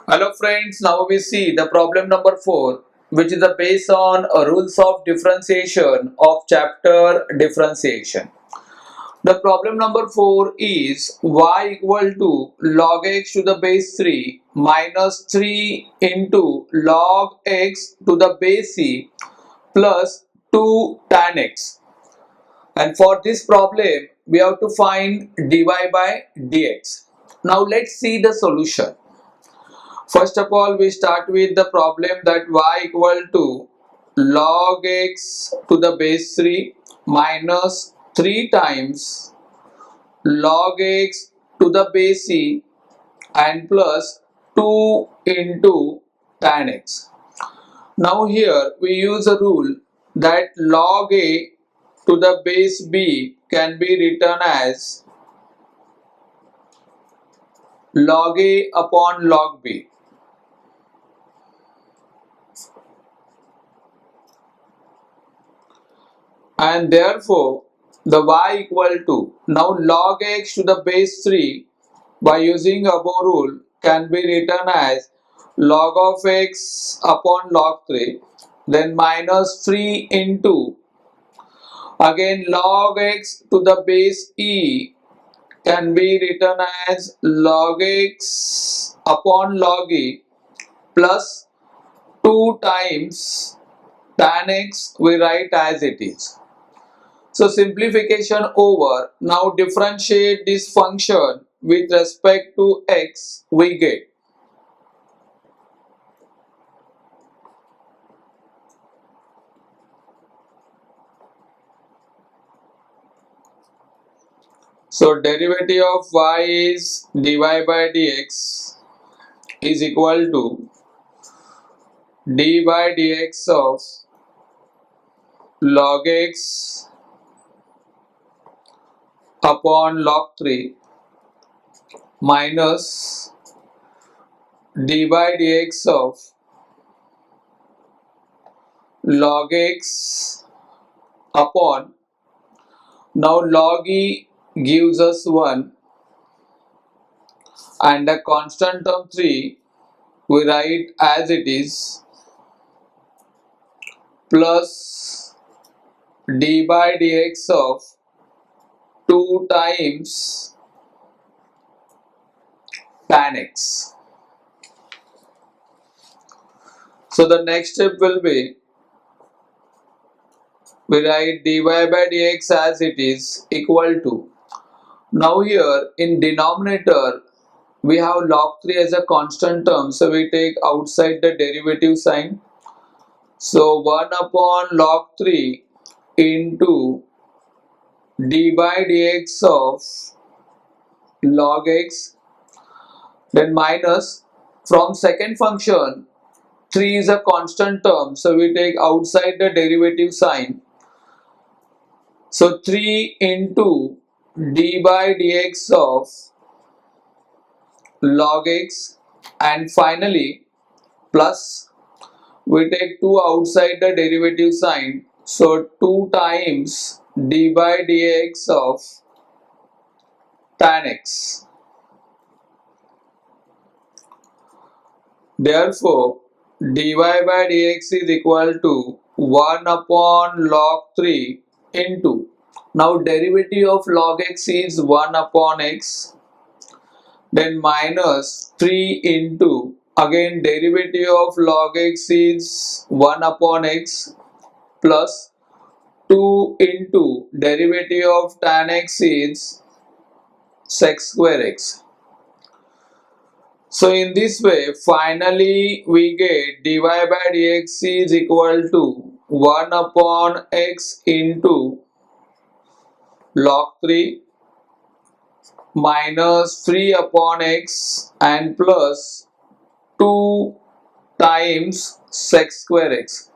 Hello friends, now we see the problem number 4, which is based on rules of differentiation of chapter differentiation. The problem number 4 is y equal to log x to the base 3 minus 3 into log x to the base c plus 2 tan x. And for this problem, we have to find dy by dx. Now let's see the solution. First of all, we start with the problem that y equal to log x to the base 3 minus 3 times log x to the base c and plus 2 into tan x. Now here we use a rule that log a to the base b can be written as log a upon log b. And therefore the y equal to now log x to the base 3 by using above rule can be written as log of x upon log 3, then minus 3 into again log x to the base e can be written as log x upon log e plus 2 times tan x we write as it is. So simplification over. Now differentiate this function with respect to x we get. So derivative of y is dy by dx is equal to d by dx of log x upon log 3 minus d by dx of log x upon, now log e gives us 1 and the constant term 3 we write as it is plus d by dx of 2 times tan x. So the next step will be we write dy by dx as it is equal to, now here in denominator we have log 3 as a constant term, so we take outside the derivative sign. So 1 upon log 3 into d by dx of log x, then minus from second function 3 is a constant term, so we take outside the derivative sign. So 3 into d by dx of log x and finally plus we take 2 outside the derivative sign, so 2 times d by dx of tan x. Therefore dy by dx is equal to 1 upon log 3 into, now derivative of log x is 1 upon x, then minus 3 into again derivative of log x is 1 upon x plus 2 into derivative of tan x is sec square x. So in this way finally we get dy by dx is equal to 1 upon x into log 3 minus 3 upon x and plus 2 times sec square x.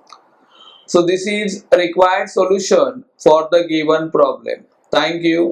So this is a required solution for the given problem. Thank you.